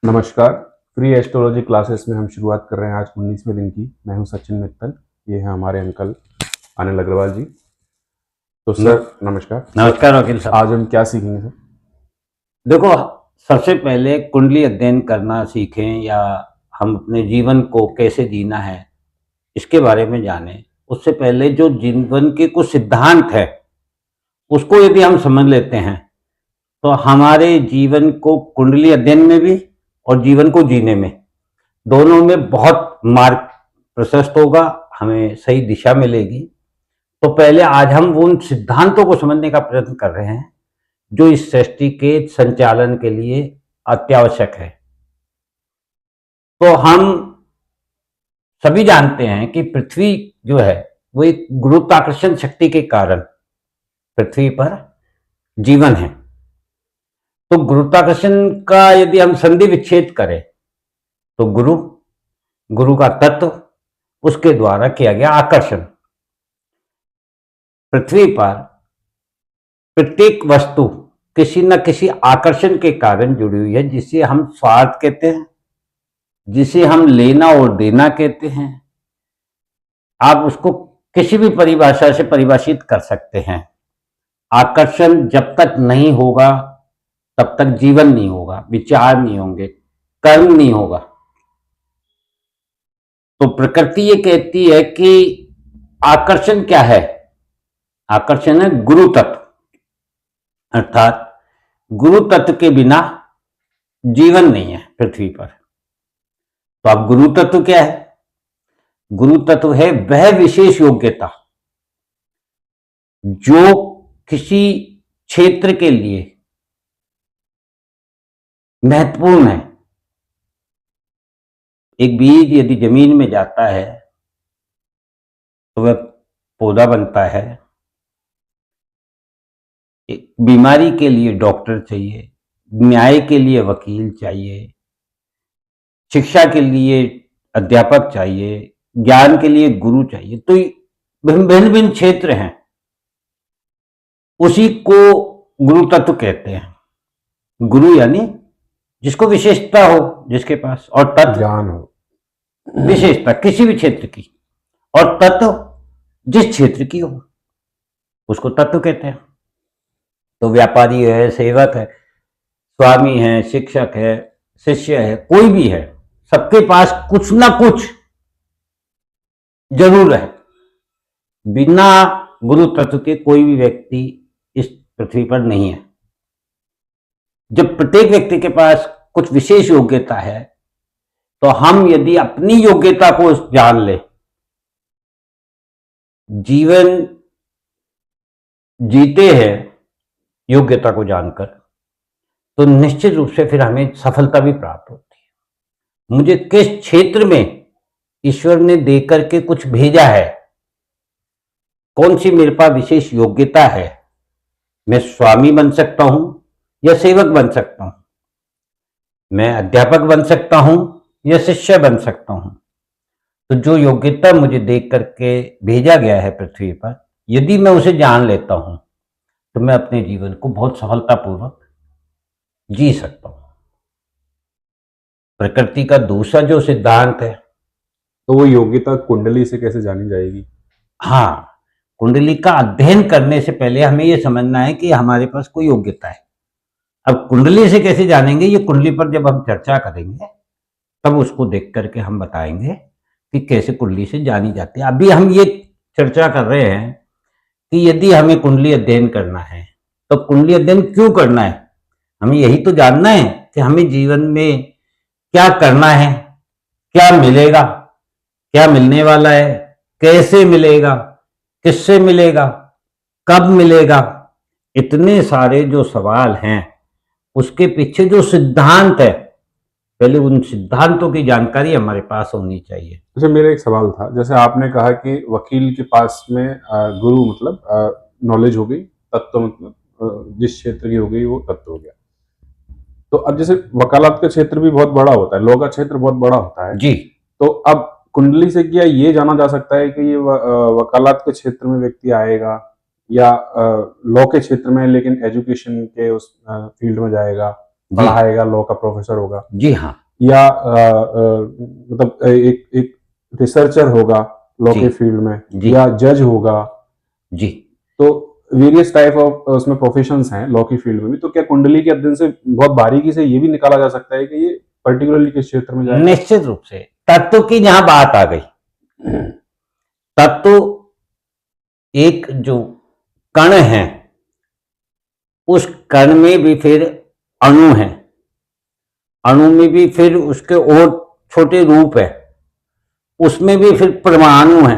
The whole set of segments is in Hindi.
नमस्कार। फ्री एस्ट्रोलॉजी क्लासेस में हम शुरुआत कर रहे हैं आज 19वें दिन की। मैं हूं सचिन मित्तल, ये है हमारे अंकल अनिल अग्रवाल जी। तो सर नमस्कार। नमस्कार वकील साहब। आज हम क्या सीखेंगे सर? देखो, सबसे पहले कुंडली अध्ययन करना सीखें या हम अपने जीवन को कैसे जीना है इसके बारे में जानें। उससे पहले जो जीवन के कुछ सिद्धांत है उसको यदि हम समझ लेते हैं तो हमारे जीवन को कुंडली अध्ययन में भी और जीवन को जीने में दोनों में बहुत मार्ग प्रशस्त होगा, हमें सही दिशा मिलेगी। तो पहले आज हम उन सिद्धांतों को समझने का प्रयत्न कर रहे हैं जो इस सृष्टि के संचालन के लिए अत्यावश्यक है। तो हम सभी जानते हैं कि पृथ्वी जो है वो एक गुरुत्वाकर्षण शक्ति के कारण पृथ्वी पर जीवन है। तो गुरुत्वाकर्षण का यदि हम संधि विच्छेद करें तो गुरु का तत्व, उसके द्वारा किया गया आकर्षण। पृथ्वी पर प्रत्येक वस्तु किसी न किसी आकर्षण के कारण जुड़ी हुई है, जिसे हम स्वार्थ कहते हैं, जिसे हम लेना और देना कहते हैं। आप उसको किसी भी परिभाषा से परिभाषित कर सकते हैं। आकर्षण जब तक नहीं होगा तब तक जीवन नहीं होगा, विचार नहीं होंगे, कर्म नहीं होगा। तो प्रकृति ये कहती है कि आकर्षण क्या है? आकर्षण है गुरु तत्व, अर्थात गुरु तत्व के बिना जीवन नहीं है पृथ्वी पर। तो अब गुरु तत्व क्या है? गुरु तत्व है वह विशेष योग्यता जो किसी क्षेत्र के लिए महत्वपूर्ण है। एक बीज यदि जमीन में जाता है तो वह पौधा बनता है। एक बीमारी के लिए डॉक्टर चाहिए, न्याय के लिए वकील चाहिए, शिक्षा के लिए अध्यापक चाहिए, ज्ञान के लिए गुरु चाहिए। तो भिन्न भिन्न क्षेत्र हैं, उसी को गुरु तत्व कहते हैं। गुरु यानी जिसको विशेषता हो, जिसके पास, और तत्व ज्ञान हो, विशेषता किसी भी क्षेत्र की, और तत्व जिस क्षेत्र की हो उसको तत्व कहते हैं। तो व्यापारी है, सेवक है, स्वामी है, शिक्षक है, शिष्य है, कोई भी है, सबके पास कुछ ना कुछ जरूर है। बिना गुरु तत्व के कोई भी व्यक्ति इस पृथ्वी पर नहीं है। जब प्रत्येक व्यक्ति के पास कुछ विशेष योग्यता है तो हम यदि अपनी योग्यता को जान ले, जीवन जीते हैं योग्यता को जानकर, तो निश्चित रूप से फिर हमें सफलता भी प्राप्त होती है। मुझे किस क्षेत्र में ईश्वर ने देकर के कुछ भेजा है, कौन सी मेरे पास विशेष योग्यता है, मैं स्वामी बन सकता हूं या सेवक बन सकता हूं, मैं अध्यापक बन सकता हूं या शिष्य बन सकता हूं। तो जो योग्यता मुझे देख करके भेजा गया है पृथ्वी पर, यदि मैं उसे जान लेता हूं तो मैं अपने जीवन को बहुत सफलतापूर्वक जी सकता हूं। प्रकृति का दूसरा जो सिद्धांत है, तो वो योग्यता कुंडली से कैसे जानी जाएगी? हाँ, कुंडली का अध्ययन करने से पहले हमें यह समझना है कि हमारे पास कोई योग्यता है। अब कुंडली से कैसे जानेंगे, ये कुंडली पर जब हम चर्चा करेंगे तब उसको देख करके हम बताएंगे कि कैसे कुंडली से जानी जाती है। अभी हम ये चर्चा कर रहे हैं कि यदि हमें कुंडली अध्ययन करना है तो कुंडली अध्ययन क्यों करना है? हमें यही तो जानना है कि हमें जीवन में क्या करना है, क्या मिलेगा, क्या मिलने वाला है, कैसे मिलेगा, किससे मिलेगा, कब मिलेगा। इतने सारे जो सवाल हैं उसके पीछे जो सिद्धांत है, पहले उन सिद्धांतों की जानकारी हमारे पास होनी चाहिए। अच्छा, मेरा एक सवाल था, जैसे आपने कहा कि वकील के पास में गुरु मतलब नॉलेज हो गई, तत्व मतलब जिस क्षेत्र की हो गई वो तत्व हो गया। तो अब जैसे वकालत का क्षेत्र भी बहुत बड़ा होता है, लॉ का क्षेत्र बहुत बड़ा होता है जी। तो अब कुंडली से क्या ये जाना जा सकता है कि ये वकालत के क्षेत्र में व्यक्ति आएगा या लॉ के क्षेत्र में लेकिन एजुकेशन के उस फील्ड में जाएगा, पढ़ाएगा, लॉ का प्रोफेसर होगा, जी हाँ, या मतलब एक रिसर्चर होगा लॉ जी के फील्ड में, जी या जज होगा। जी। तो वेरियस टाइप ऑफ उसमें प्रोफेशंस हैं लॉ की फील्ड में भी। तो क्या कुंडली के अध्ययन से बहुत बारीकी से ये भी निकाला जा सकता है कि ये पर्टिकुलरली किस क्षेत्र में जाएगा? निश्चित रूप से तत्व की जहां बात आ गई, तत्व एक जो कण है, उस कण में भी फिर अणु है, अणु में भी फिर उसके और छोटे रूप है, उसमें भी फिर परमाणु है।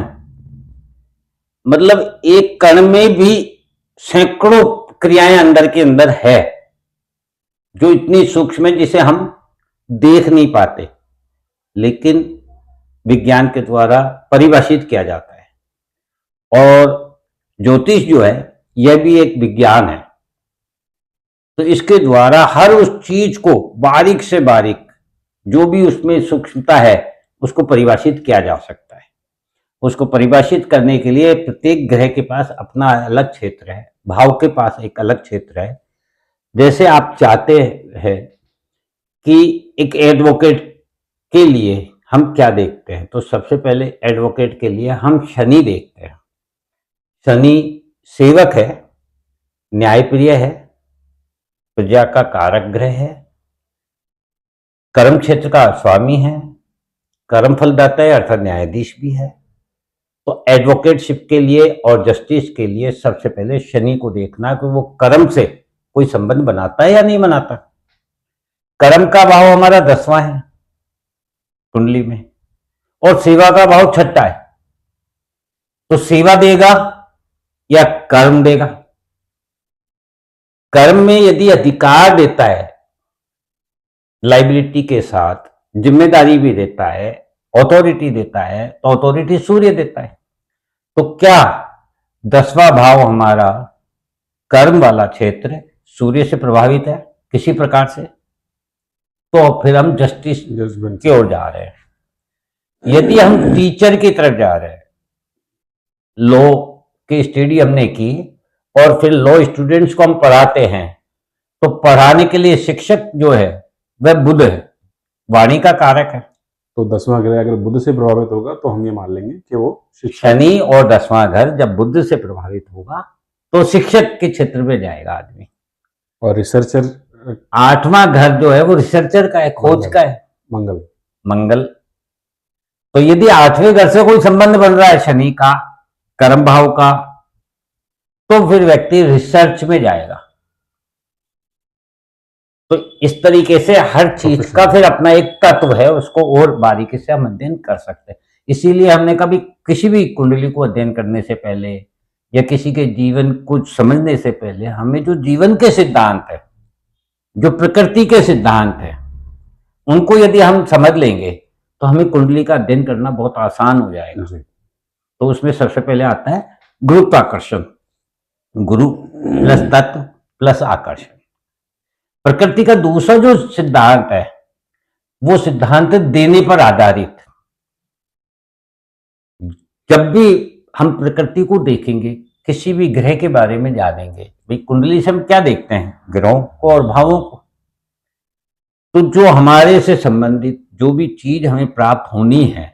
मतलब एक कण में भी सैकड़ों क्रियाएं अंदर के अंदर है, जो इतनी सूक्ष्म है जिसे हम देख नहीं पाते, लेकिन विज्ञान के द्वारा परिभाषित किया जाता है। और ज्योतिष जो है यह भी एक विज्ञान है। तो इसके द्वारा हर उस चीज को बारीक से बारीक, जो भी उसमें सूक्ष्मता है, उसको परिभाषित किया जा सकता है। उसको परिभाषित करने के लिए प्रत्येक ग्रह के पास अपना अलग क्षेत्र है, भाव के पास एक अलग क्षेत्र है। जैसे आप चाहते हैं कि एक एडवोकेट के लिए हम क्या देखते हैं, तो सबसे पहले एडवोकेट के लिए हम शनि देखते हैं। शनि सेवक है, न्यायप्रिय है, प्रजा का कारक ग्रह है, कर्म क्षेत्र का स्वामी है, कर्म फलदाता है अर्थात न्यायाधीश भी है। तो एडवोकेटशिप के लिए और जस्टिस के लिए सबसे पहले शनि को देखना कि वो कर्म से कोई संबंध बनाता है या नहीं बनाता। कर्म का भाव हमारा 10वां है कुंडली में, और सेवा का भाव 6ठा है। तो सेवा देगा या कर्म देगा। कर्म में यदि अधिकार देता है, लाइबिलिटी के साथ जिम्मेदारी भी देता है, अथॉरिटी देता है, तो अथॉरिटी सूर्य देता है। तो क्या 10वां भाव हमारा कर्म वाला क्षेत्र सूर्य से प्रभावित है किसी प्रकार से, तो फिर हम जस्टिस की ओर जा रहे हैं। यदि हम टीचर की तरफ जा रहे हैं, लॉ की स्टडी हमने की और फिर लॉ स्टूडेंट्स को हम पढ़ाते हैं, तो पढ़ाने के लिए शिक्षक जो है वह बुध है, वाणी का कारक है। तो 10वां ग्रह अगर बुध से प्रभावित होगा तो हम ये मान लेंगे कि वो शनि और 10वां घर जब बुध से प्रभावित होगा तो शिक्षक के क्षेत्र में जाएगा आदमी। और रिसर्चर 8वां घर जो है वो रिसर्चर का है, खोज का है, मंगल। मंगल। तो यदि 8वें घर से कोई संबंध बन रहा है शनि का, कर्म भाव का, तो फिर व्यक्ति रिसर्च में जाएगा। तो इस तरीके से हर चीज का फिर अपना एक तत्व है, उसको और बारीकी से हम अध्ययन कर सकते हैं। इसीलिए हमने कभी किसी भी कुंडली को अध्ययन करने से पहले या किसी के जीवन को समझने से पहले हमें जो जीवन के सिद्धांत है, जो प्रकृति के सिद्धांत है, उनको यदि हम समझ लेंगे तो हमें कुंडली का अध्ययन करना बहुत आसान हो जाएगा। तो उसमें सबसे पहले आता है गुरुत्वाकर्षण, गुरु प्लस तत्व प्लस आकर्षण। प्रकृति का दूसरा जो सिद्धांत है वो सिद्धांत देने पर आधारित। जब भी हम प्रकृति को देखेंगे, किसी भी ग्रह के बारे में जानेंगे, भाई कुंडली से हम क्या देखते हैं, ग्रहों को और भावों को। तो जो हमारे से संबंधित जो भी चीज हमें प्राप्त होनी है,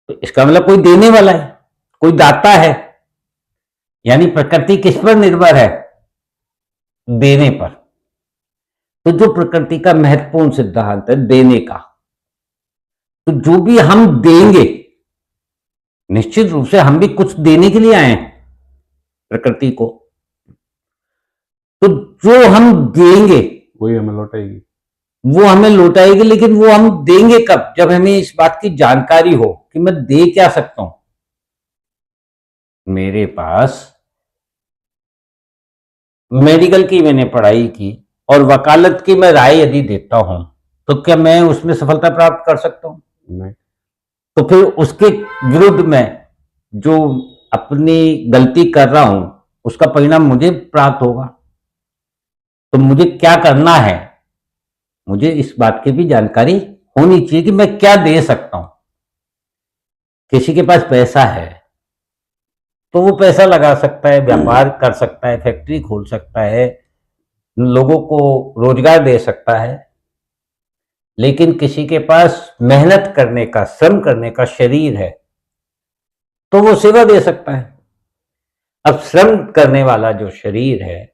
तो इसका मतलब कोई देने वाला है, कोई दाता है। यानी प्रकृति किस पर निर्भर है, देने पर। तो जो प्रकृति का महत्वपूर्ण सिद्धांत है देने का, तो जो भी हम देंगे, निश्चित रूप से हम भी कुछ देने के लिए आए हैं प्रकृति को, तो जो हम देंगे वही हमें लौटाएगी, वो हमें लौटाएगी। लेकिन वो हम देंगे कब, जब हमें इस बात की जानकारी हो कि मैं दे क्या सकता हूं। मेरे पास मेडिकल की मैंने पढ़ाई की और वकालत की मैं राय यदि देता हूं, तो क्या मैं उसमें सफलता प्राप्त कर सकता हूं? नहीं। तो फिर उसके विरुद्ध में जो अपनी गलती कर रहा हूं, उसका परिणाम मुझे प्राप्त होगा। तो मुझे क्या करना है, मुझे इस बात की भी जानकारी होनी चाहिए कि मैं क्या दे सकता हूं। किसी के पास पैसा है तो वो पैसा लगा सकता है, व्यापार कर सकता है, फैक्ट्री खोल सकता है, लोगों को रोजगार दे सकता है, लेकिन किसी के पास मेहनत करने का, श्रम करने का शरीर है तो वो सेवा दे सकता है। अब श्रम करने वाला जो शरीर है,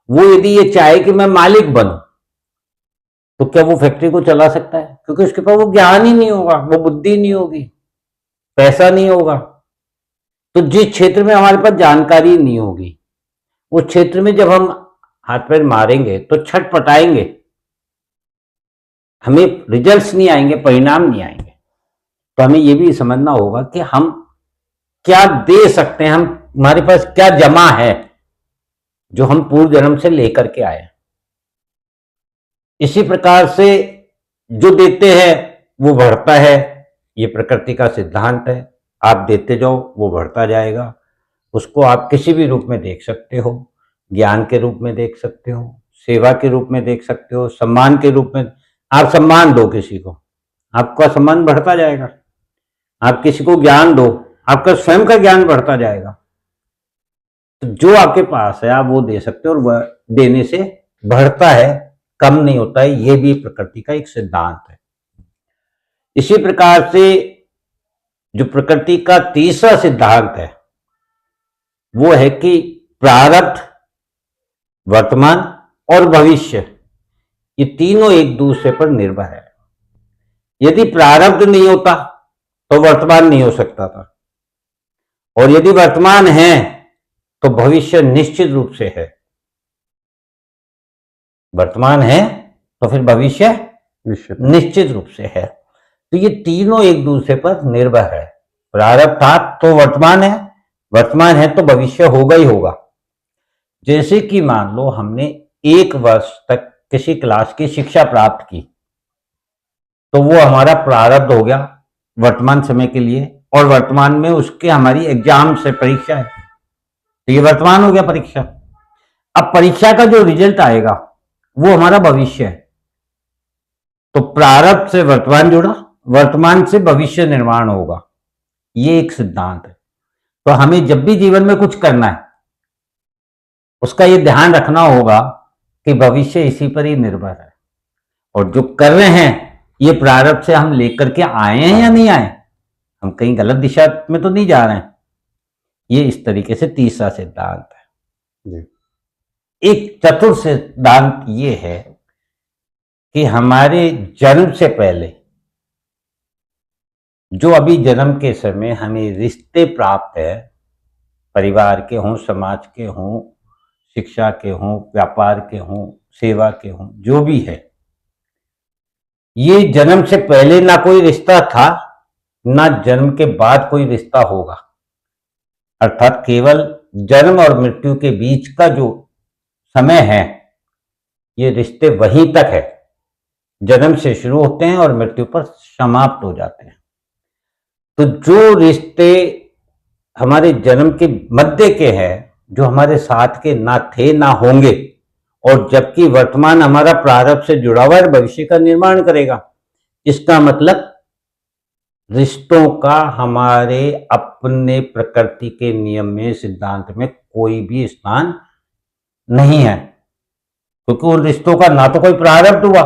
वो यदि ये चाहे कि मैं मालिक बनूं, तो क्या वो फैक्ट्री को चला सकता है? क्योंकि उसके पास वो ज्ञान ही नहीं होगा, वो बुद्धि नहीं होगी, पैसा नहीं होगा। तो जिस क्षेत्र में हमारे पास जानकारी नहीं होगी, उस क्षेत्र में जब हम हाथ पैर मारेंगे तो छटपटाएंगे, हमें रिजल्ट्स नहीं आएंगे, परिणाम नहीं आएंगे। तो हमें यह भी समझना होगा कि हम क्या दे सकते हैं, हम हमारे पास क्या जमा है जो हम पूर्व जन्म से लेकर के आए। इसी प्रकार से जो देते हैं वो बढ़ता है, ये प्रकृति का सिद्धांत है। आप देते जाओ, वो बढ़ता जाएगा। उसको आप किसी भी रूप में देख सकते हो, ज्ञान के रूप में देख सकते हो, सेवा के रूप में देख सकते हो, सम्मान के रूप में। आप सम्मान दो किसी को, आपका सम्मान बढ़ता जाएगा। आप किसी को ज्ञान दो, आपका स्वयं का ज्ञान बढ़ता जाएगा। तो जो आपके पास है आप वो दे सकते हो, और वह देने से बढ़ता है, कम नहीं होता है। ये भी प्रकृति का एक सिद्धांत है। इसी प्रकार से जो प्रकृति का तीसरा सिद्धांत है वो है कि प्रारब्ध, वर्तमान और भविष्य, ये तीनों एक दूसरे पर निर्भर है। यदि प्रारब्ध नहीं होता तो वर्तमान नहीं हो सकता था, और यदि वर्तमान है तो भविष्य निश्चित रूप से है। वर्तमान है तो फिर भविष्य निश्चित रूप से है। तो ये तीनों एक दूसरे पर निर्भर है। प्रारब्ध था तो वर्तमान है, वर्तमान है तो भविष्य होगा ही होगा। जैसे कि मान लो हमने 1 वर्ष तक किसी क्लास की शिक्षा प्राप्त की, तो वो हमारा प्रारब्ध हो गया वर्तमान समय के लिए, और वर्तमान में उसके हमारी एग्जाम से परीक्षा है, तो ये वर्तमान हो गया परीक्षा। अब परीक्षा का जो रिजल्ट आएगा वो हमारा भविष्य है। तो प्रारब्ध से वर्तमान जुड़ा, वर्तमान से भविष्य निर्माण होगा। ये एक सिद्धांत है। तो हमें जब भी जीवन में कुछ करना है, उसका ये ध्यान रखना होगा कि भविष्य इसी पर ही निर्भर है, और जो कर रहे हैं ये प्रारब्ध से हम लेकर के आए हैं या नहीं आए, हम कहीं गलत दिशा में तो नहीं जा रहे हैं। ये इस तरीके से तीसरा सिद्धांत है। एक चतुर्थ सिद्धांत ये है कि हमारे जन्म से पहले जो अभी जन्म के समय हमें रिश्ते प्राप्त है, परिवार के हों, समाज के हों, शिक्षा के हों, व्यापार के हों, सेवा के हों, जो भी है, ये जन्म से पहले ना कोई रिश्ता था, ना जन्म के बाद कोई रिश्ता होगा। अर्थात केवल जन्म और मृत्यु के बीच का जो समय है, ये रिश्ते वहीं तक है। जन्म से शुरू होते हैं और मृत्यु पर समाप्त हो जाते हैं। तो जो रिश्ते हमारे जन्म के मध्य के हैं, जो हमारे साथ के ना थे ना होंगे, और जबकि वर्तमान हमारा प्रारब्ध से जुड़ा हुआ है, भविष्य का निर्माण करेगा। इसका मतलब रिश्तों का हमारे अपने प्रकृति के नियम में, सिद्धांत में कोई भी स्थान नहीं है, क्योंकि उन रिश्तों का ना तो कोई प्रारब्ध हुआ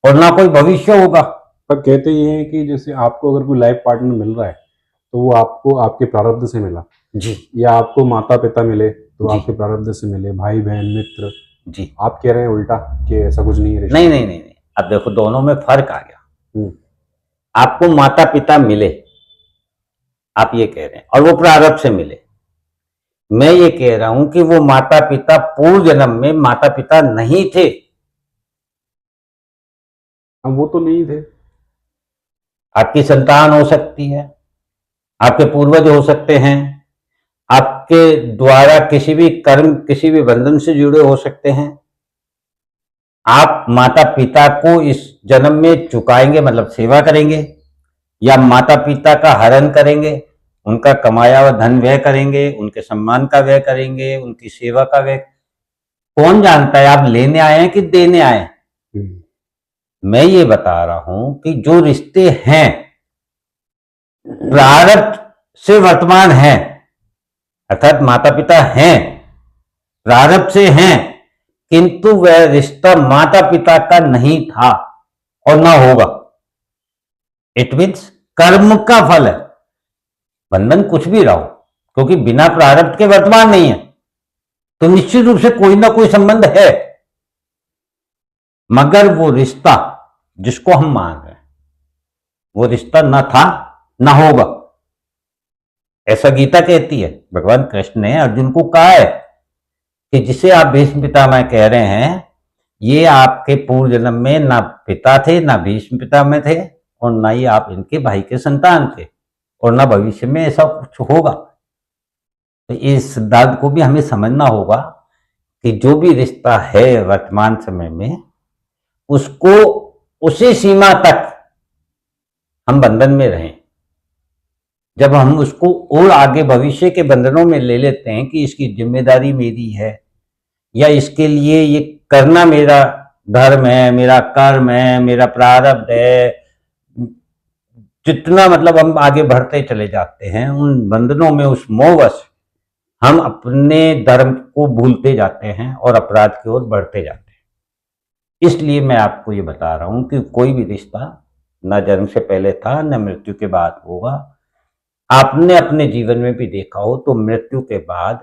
और ना कोई भविष्य होगा। पर कहते ये हैं कि जैसे आपको अगर कोई लाइफ पार्टनर मिल रहा है तो वो आपको आपके प्रारब्ध से मिला जी, या आपको माता पिता मिले तो जी, आपके प्रारब्ध से मिले, भाई बहन मित्र जी। आप कह रहे हैं उल्टा कि ऐसा कुछ नहीं है रिश्ता? नहीं नहीं नहीं नहीं, अब देखो दोनों में फर्क आ गया। हम्म, आपको माता पिता मिले, आप ये कह रहे हैं, और वो प्रारब्ध से मिले। मैं ये कह रहा हूं कि वो माता पिता पूर्व जन्म में माता पिता नहीं थे। अब वो तो नहीं थे। आपकी संतान हो सकती है, आपके पूर्वज हो सकते हैं, आपके द्वारा किसी भी कर्म, किसी भी बंधन से जुड़े हो सकते हैं। आप माता पिता को इस जन्म में चुकाएंगे, मतलब सेवा करेंगे, या माता पिता का हरण करेंगे, उनका कमाया हुआ धन व्यय करेंगे, उनके सम्मान का व्यय करेंगे, उनकी सेवा का व्यय। कौन जानता है आप लेने आए हैं कि देने आए हैं? मैं ये बता रहा हूं कि जो रिश्ते हैं प्रारब्ध से वर्तमान है, अर्थात माता पिता हैं, प्रारब्ध से हैं, किंतु वह रिश्ता माता पिता का नहीं था और ना होगा। इट मीन्स कर्म का फल है, बंधन कुछ भी रहो, क्योंकि बिना प्रारब्ध के वर्तमान नहीं है, तो निश्चित रूप से कोई ना कोई संबंध है, मगर वो रिश्ता जिसको हम मान रहे हैं वो रिश्ता न था न होगा, ऐसा गीता कहती है। भगवान कृष्ण ने अर्जुन को कहा है कि जिसे आप भीष्म पितामह कह रहे हैं, ये आपके पूर्व जन्म में ना पिता थे, ना भीष्म पितामह थे, और ना ही आप इनके भाई के संतान थे, और ना भविष्य में ऐसा कुछ होगा। तो इस सिद्धांत को भी हमें समझना होगा कि जो भी रिश्ता है वर्तमान समय में, उसको उसी सीमा तक हम बंधन में रहें। जब हम उसको और आगे भविष्य के बंधनों में ले लेते हैं कि इसकी जिम्मेदारी मेरी है, या इसके लिए ये करना मेरा धर्म है, मेरा कर्म है, मेरा प्रारब्ध है, जितना मतलब हम आगे बढ़ते चले जाते हैं उन बंधनों में, उस मोहवश हम अपने धर्म को भूलते जाते हैं और अपराध की ओर बढ़ते जाते हैं। इसलिए मैं आपको ये बता रहा हूं कि कोई भी रिश्ता न जन्म से पहले था न मृत्यु के बाद होगा। आपने अपने जीवन में भी देखा हो तो मृत्यु के बाद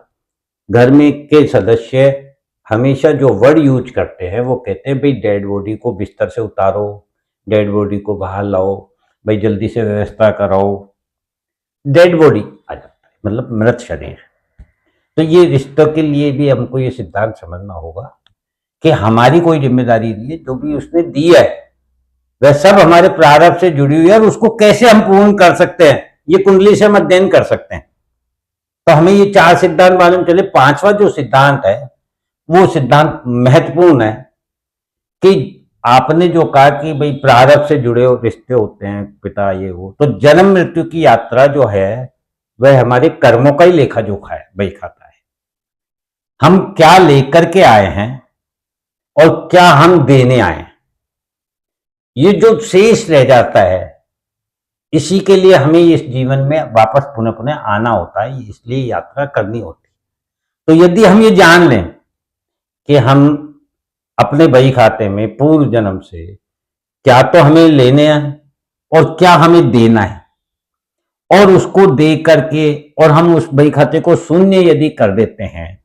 घर में के सदस्य हमेशा जो वर्ड यूज करते हैं वो कहते हैं भाई डेड बॉडी को बिस्तर से उतारो, डेड बॉडी को बाहर लाओ, भाई जल्दी से व्यवस्था कराओ। डेड बॉडी आ जाता है मतलब मृत शरीर। तो ये रिश्तों के लिए भी हमको ये सिद्धांत समझना होगा कि हमारी कोई जिम्मेदारी नहीं है, जो भी उसने दी है वह सब हमारे प्रारब्ध से जुड़ी हुई है, और उसको कैसे हम पूर्ण कर सकते हैं ये कुंडली से हम अध्ययन कर सकते हैं। तो हमें ये 4 सिद्धांत मालूम चले। 5वां जो सिद्धांत है वो सिद्धांत महत्वपूर्ण है कि आपने जो कहा कि भाई प्रारब्ध से जुड़े हुए रिश्ते होते हैं, पिता ये वो, तो जन्म मृत्यु की यात्रा जो है वह हमारे कर्मों का ही लेखा जोखा है, वही खाता है। हम क्या लेकर के आए हैं और क्या हम देने आए हैं, ये जो शेष रह जाता है इसी के लिए हमें इस जीवन में वापस पुनः पुनः आना होता है, इसलिए यात्रा करनी होती है। तो यदि हम ये जान लें कि हम अपने बही खाते में पूर्व जन्म से क्या तो हमें लेने हैं और क्या हमें देना है, और उसको दे करके और हम उस बही खाते को शून्य यदि कर देते हैं,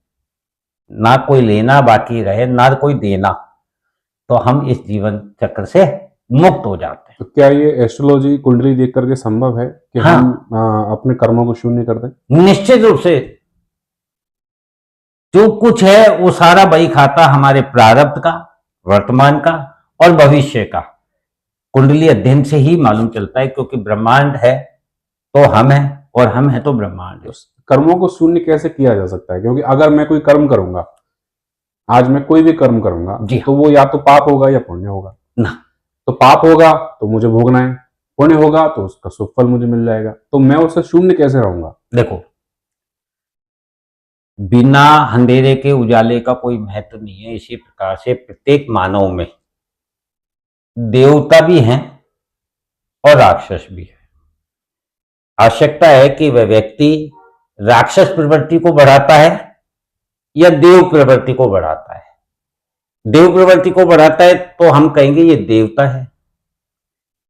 ना कोई लेना बाकी रहे ना कोई देना, तो हम इस जीवन चक्र से मुक्त हो जाते हैं। तो क्या ये एस्ट्रोलॉजी कुंडली देख करके संभव है कि हाँ, हम अपने कर्मों को शून्य कर दें? निश्चित रूप से जो कुछ है वो सारा बही खाता हमारे प्रारब्ध का, वर्तमान का और भविष्य का कुंडली अध्ययन से ही मालूम चलता है, क्योंकि ब्रह्मांड है तो हम हैं और हम हैं तो ब्रह्मांड है। कर्मों को शून्य कैसे किया जा सकता है? क्योंकि अगर मैं कोई कर्म करूंगा, आज मैं कोई भी कर्म करूंगा तो वो या तो पाप होगा या पुण्य होगा ना। तो पाप होगा तो मुझे भोगना है, पुण्य होगा तो उसका शुभ फल मुझे मिल जाएगा, तो मैं उससे शून्य कैसे रहूंगा? देखो, बिना अंधेरे के उजाले का कोई महत्व नहीं है। इसी प्रकार से प्रत्येक मानव में देवता भी हैं और राक्षस भी है। आवश्यकता है कि वह व्यक्ति राक्षस प्रवृत्ति को बढ़ाता है या देव प्रवृत्ति को बढ़ाता है। देव प्रवृत्ति को बढ़ाता है तो हम कहेंगे ये देवता है,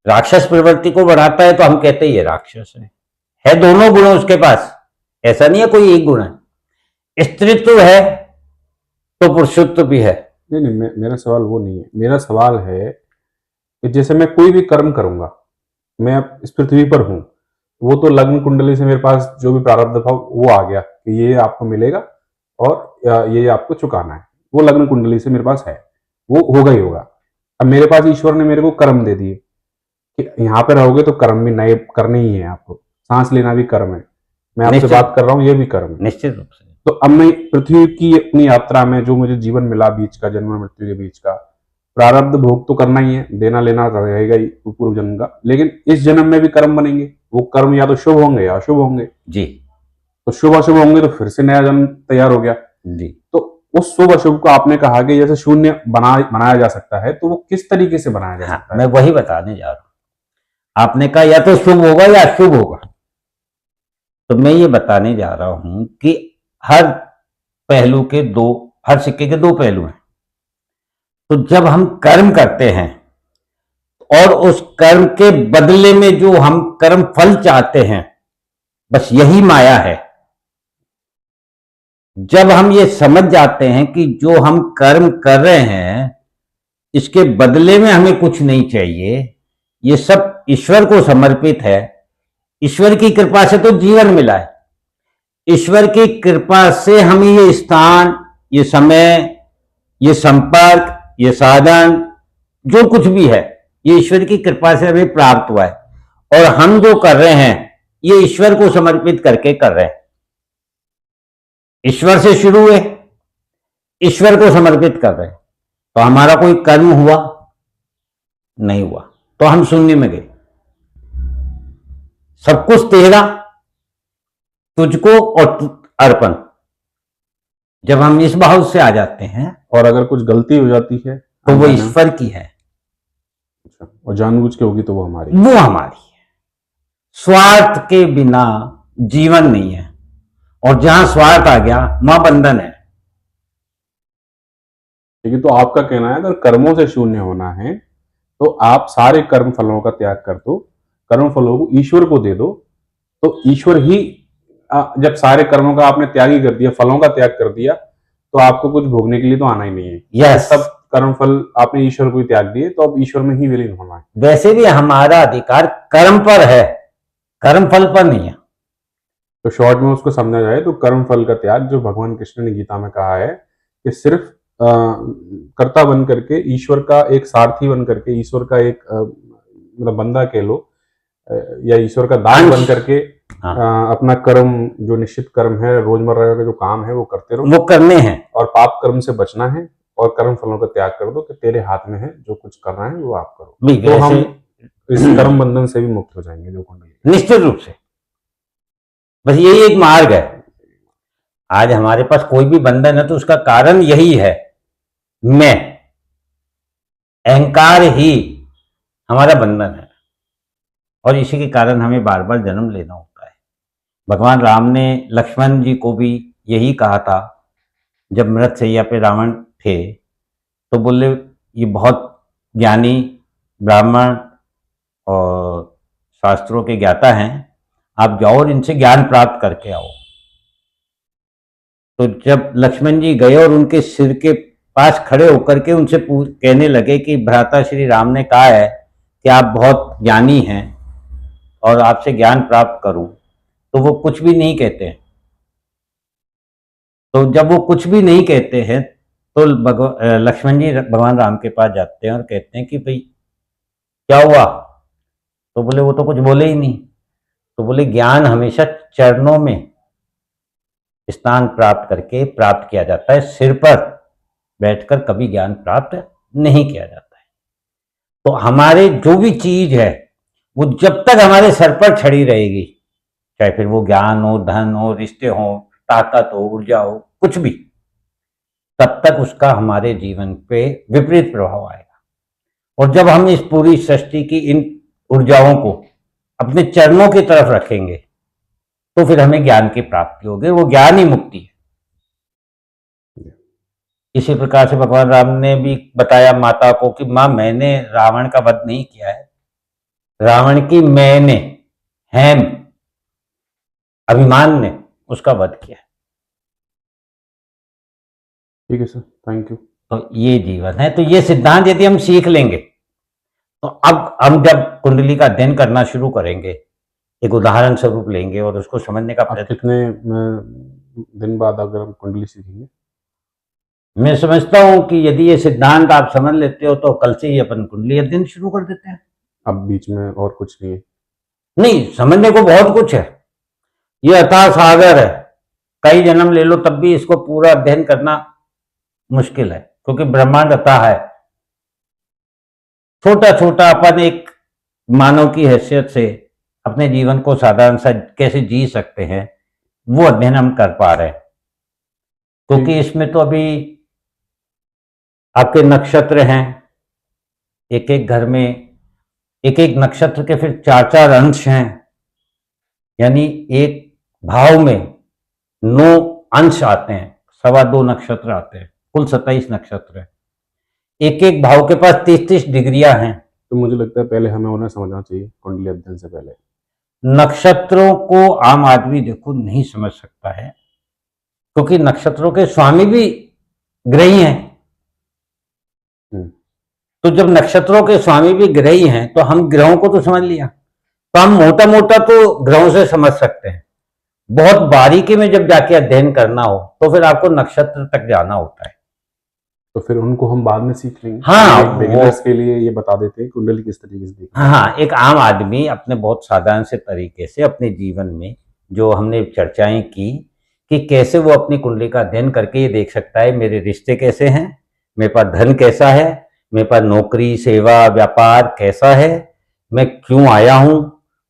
राक्षस प्रवृत्ति को बढ़ाता है तो हम कहते हैं ये राक्षस है दोनों गुण उसके पास, ऐसा नहीं है कोई एक गुण है। स्त्रीत्व है तो पुरुषत्व भी है। नहीं, मेरा सवाल वो नहीं है। मेरा सवाल है कि जैसे मैं कोई भी कर्म करूंगा, मैं अब इस पृथ्वी पर हूं, वो तो लग्न कुंडली से मेरे पास जो भी प्रारब्ध था वो आ गया कि ये आपको मिलेगा और ये आपको चुकाना है, वो लग्न कुंडली से मेरे पास है, वो होगा ही होगा। अब मेरे पास ईश्वर ने मेरे को कर्म दे दिए कि यहाँ पे रहोगे तो कर्म भी नए करने ही है आपको, सांस लेना भी कर्म है, मैं आपसे बात कर रहा हूँ ये भी कर्म है। निश्चित रूप से। तो अब मैं पृथ्वी की अपनी यात्रा में जो मुझे जीवन मिला बीच का, जन्म मृत्यु के बीच का, प्रारब्ध भोग तो करना ही है, देना लेना रहेगा ही पूर्व जन्म का, लेकिन इस जन्म में भी कर्म बनेंगे। वो कर्म या तो शुभ होंगे या अशुभ होंगे जी। तो शुभ अशुभ होंगे तो फिर से नया जन्म तैयार हो गया जी। तो उस शुभ अशुभ को आपने कहा कि जैसे शून्य बनाया जा सकता है, तो वो किस तरीके से बनाया जा सकता है? मैं वही बताने जा रहा हूं। आपने कहा या तो शुभ होगा या अशुभ होगा, तो मैं ये बताने जा रहा हूं कि हर सिक्के के दो पहलू हैं। तो जब हम कर्म करते हैं और उस कर्म के बदले में जो हम कर्म फल चाहते हैं, बस यही माया है। जब हम ये समझ जाते हैं कि जो हम कर्म कर रहे हैं इसके बदले में हमें कुछ नहीं चाहिए, ये सब ईश्वर को समर्पित है, ईश्वर की कृपा से तो जीवन मिला है, ईश्वर की कृपा से हमें ये स्थान, ये समय, ये संपर्क, ये साधन, जो कुछ भी है, ये ईश्वर की कृपा से हमें प्राप्त हुआ है। और हम जो कर रहे हैं ये ईश्वर को समर्पित करके कर रहे हैं। ईश्वर से शुरू हुए, ईश्वर को समर्पित कर रहे हैं। तो हमारा कोई कर्म हुआ नहीं हुआ, तो हम शून्य में गए। सब कुछ तेरा, तुझको और अर्पण। जब हम इस भाव से आ जाते हैं, और अगर कुछ गलती हो जाती है तो वो ईश्वर की है। अच्छा, और जानबूझ के होगी तो वो हमारी है। स्वार्थ के बिना जीवन नहीं है, और जहां स्वार्थ आ गया वहां बंधन है। ठीक है, तो आपका कहना है अगर कर्मों से शून्य होना है तो आप सारे कर्म फलों का त्याग कर दो, कर्म फलों को ईश्वर को दे दो, तो ईश्वर ही जब सारे कर्मों का आपने त्याग ही कर दिया, फलों का त्याग कर दिया, तो आपको कुछ भोगने के लिए तो आना ही नहीं है। यस, सब कर्म फल आपने ईश्वर को ही त्याग दिए, तो अब ईश्वर में ही विलीन होना है। वैसे भी हमारा अधिकार कर्म पर है, कर्म फल पर नहीं है। तो शॉर्ट में उसको समझा जाए तो कर्म फल का त्याग, जो भगवान कृष्ण ने गीता में कहा है कि सिर्फ कर्ता बन करके, ईश्वर का एक सारथी बन करके, ईश्वर का एक मतलब बंदा कह लो, या ईश्वर का दास बन करके अपना कर्म, जो निश्चित कर्म है, रोजमर्रा का जो काम है वो करते रहो, वो करने हैं, और पाप कर्म से बचना है, और कर्म फलों का त्याग कर दो कि तेरे हाथ में है, जो कुछ करना है वो आप करो। तो हम इस कर्म बंधन से भी मुक्त हो जाएंगे, जो कुंडली निश्चित रूप से। बस यही एक मार्ग है। आज हमारे पास कोई भी बंधन है तो उसका कारण यही है, मैं, अहंकार ही हमारा बंधन है, और इसी के कारण हमें बार बार जन्म लेना होता है। भगवान राम ने लक्ष्मण जी को भी यही कहा था, जब मृतशैया पे रावण थे, तो बोले ये बहुत ज्ञानी ब्राह्मण और शास्त्रों के ज्ञाता हैं, आप जाओ और इनसे ज्ञान प्राप्त करके आओ। तो जब लक्ष्मण जी गए और उनके सिर के पास खड़े होकर के उनसे कहने लगे कि भ्राता श्री राम ने कहा है कि आप बहुत ज्ञानी हैं और आपसे ज्ञान प्राप्त करूं, तो वो कुछ भी नहीं कहते हैं। तो जब वो कुछ भी नहीं कहते हैं तो लक्ष्मण जी भगवान राम के पास जाते हैं और कहते हैं कि भाई क्या हुआ? तो बोले वो तो कुछ बोले ही नहीं। तो बोले ज्ञान हमेशा चरणों में स्थान प्राप्त करके प्राप्त किया जाता है, सिर पर बैठकर कभी ज्ञान प्राप्त नहीं किया जाता है। तो हमारे जो भी चीज है वो जब तक हमारे सर पर छड़ी रहेगी, चाहे फिर वो ज्ञान हो, धन हो, रिश्ते हो, ताकत हो, ऊर्जा हो, कुछ भी, तब तक उसका हमारे जीवन पे विपरीत प्रभाव आएगा। और जब हम इस पूरी सृष्टि की इन ऊर्जाओं को अपने चरणों की तरफ रखेंगे तो फिर हमें ज्ञान की प्राप्ति होगी, वो ज्ञान ही मुक्ति है। इसी प्रकार से भगवान राम ने भी बताया माता को कि मां, मैंने रावण का वध नहीं किया है, रावण की मैंने, हैम, अभिमान ने उसका वध किया है। ठीक है सर, थैंक यू। तो ये जीवन है। तो ये सिद्धांत यदि हम सीख लेंगे तो अब हम जब कुंडली का अध्ययन करना शुरू करेंगे, एक उदाहरण स्वरूप लेंगे और उसको समझने का प्रयत्न। कितने दिन बाद अगर हम कुंडली सीखेंगे? मैं समझता हूं कि यदि ये सिद्धांत आप समझ लेते हो तो कल से ही अपन कुंडली अध्ययन शुरू कर देते हैं। अब बीच में और कुछ नहीं है? नहीं, समझने को बहुत कुछ है। ये अथाह सागर है, कई जन्म ले लो तब भी इसको पूरा अध्ययन करना मुश्किल है, क्योंकि ब्रह्मांड अथाह है। छोटा छोटा अपन एक मानव की हैसियत से अपने जीवन को साधारण सा कैसे जी सकते हैं, वो अध्ययन हम कर पा रहे हैं। क्योंकि इसमें तो अभी आपके नक्षत्र हैं, एक एक घर में एक एक नक्षत्र के फिर 4-4 अंश हैं, यानी एक भाव में 9 अंश आते हैं, 2.25 नक्षत्र आते हैं, कुल 27 नक्षत्र है। एक एक भाव के पास 33 डिग्रियां हैं। तो मुझे लगता है पहले हमें उन्हें समझना चाहिए कुंडली अध्ययन से पहले। नक्षत्रों को आम आदमी देखो नहीं समझ सकता है, क्योंकि नक्षत्रों के स्वामी भी ग्रही हैं। तो जब नक्षत्रों के स्वामी भी ग्रही हैं तो हम ग्रहों को तो समझ लिया, तो हम मोटा मोटा तो ग्रहों से समझ सकते हैं। बहुत बारीकी में जब जाके अध्ययन करना हो तो फिर आपको नक्षत्र तक जाना होता है। तो फिर उनको हम बाद में सीख लेंगे। हाँ, बिगिनर्स के लिए ये बता देते हैं कुंडली किस तरीके से देखनी है। हाँ, एक आम आदमी अपने बहुत साधारण से तरीके से अपने जीवन में जो हमने चर्चाएं की कि कैसे वो अपनी कुंडली का अध्ययन करके ये देख सकता है मेरे रिश्ते कैसे हैं, मेरे पास धन कैसा है, मेरे पास नौकरी सेवा व्यापार कैसा है, मैं क्यों आया हूं,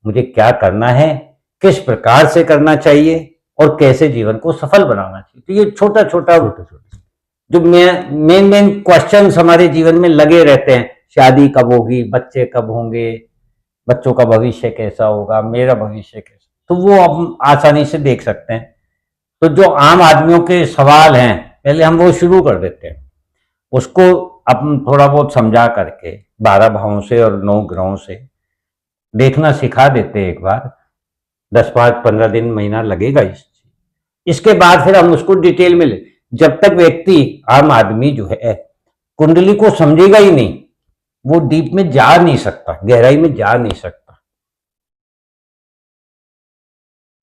मुझे क्या करना है, किस प्रकार से करना चाहिए और कैसे जीवन को सफल बनाना चाहिए। तो ये छोटा छोटा जो मेन मेन क्वेश्चंस हमारे जीवन में लगे रहते हैं, शादी कब होगी, बच्चे कब होंगे, बच्चों का भविष्य कैसा होगा, मेरा भविष्य कैसा, तो वो हम आसानी से देख सकते हैं। तो जो आम आदमियों के सवाल हैं पहले हम वो शुरू कर देते हैं, उसको अपन थोड़ा बहुत समझा करके 12 भावों से और 9 ग्रहों से देखना सिखा देते हैं। एक बार 10 5 15 दिन महीना लगेगा इसके बाद फिर हम उसको डिटेल में ले। जब तक व्यक्ति आम आदमी जो है कुंडली को समझेगा ही नहीं, वो डीप में जा नहीं सकता, गहराई में जा नहीं सकता।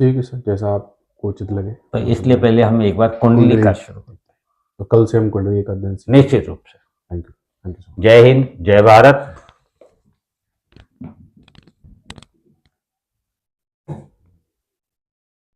ठीक है सर, जैसा आपको उचित लगे। तो इसलिए पहले हम एक बार कुंडली का शुरू करते हैं। तो कल से हम कुंडली का अध्ययन निश्चित रूप से। Thank you so much. जय हिंद, जय भारत।